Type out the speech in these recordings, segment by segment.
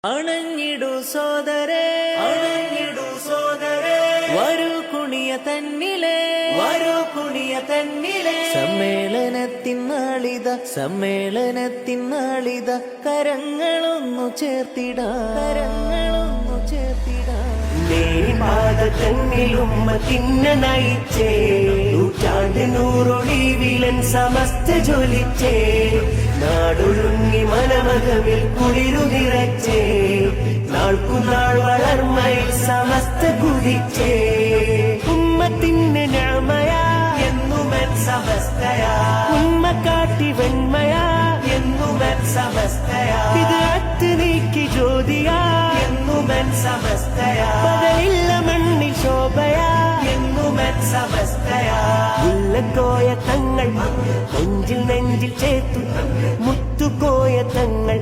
അണഞ്ഞിടു സോദരേ, അണഞ്ഞിടു സോദരേ, വരൂ കുണിയ തന്നിലെ, വരൂ കുണിയ തന്നിലെ. സമ്മേളനത്തിൻ നാളിത, സമ്മേളനത്തിൻ നാളിത, കരങ്ങളൊന്നു ചേർത്തിടാ, കരങ്ങളൊന്നു ചേർത്തിടാ. ുമ്മത്തിന്ന നയിച്ചേ, നൂറ്റാണ്ട് നൂറൊളിവിലൻ സമസ്ത ജ്വലിച്ചേ, നാടൊഴുങ്ങി മനമകമിൽ കുളിരു നിറച്ചേ, നാൾക്കുനാൾ വളർമയിൽ സമസ്ത കുതിച്ചേ. ഉമ്മത്തിന് ഞാമയാ എന്നുമൻ സമസ്തയാ, ഉമ്മ കാട്ടി വെണ്മയാ എന്നുമൻ സമസ്തയാ, ഇത് അത്ത് നീക്കി ജ്യോതിയാ എന്നുമൻ സമസ്തയാ, പകലില്ല മണ്ണിൽ ശോഭയാ എന്നുമൻ സമസ്തയാ. മുല്ലക്കോയ തങ്ങൾ നെഞ്ചിൽ നെഞ്ചിൽ ചേർത്തു, മുത്തുകോയ തങ്ങൾ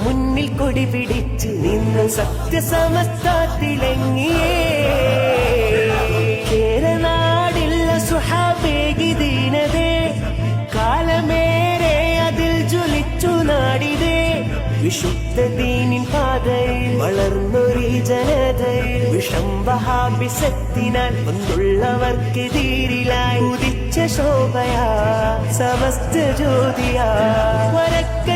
മുന്നിൽ കൊടി പിടിച്ച് നിന്ന് സത്യസമസ്ത തിളങ്ങിയേ. കേരനാടില്ല സുഹാബേകി ദീനതേ, കാലമേറെ അതിൽ ജ്വലിച്ചു നാടിതേ. വിശുദ്ധ ദീനിൻ പാതയിൽ വളർന്നൊരു ജനതയിൽ വിഷം വഹാബിസത്തിനാൽ ഒന്നുള്ളവർക്കെതിരിലായി ഉദിച്ച ശോഭയാ സമസ്ത ജ്യോതിയാ. വരക്ക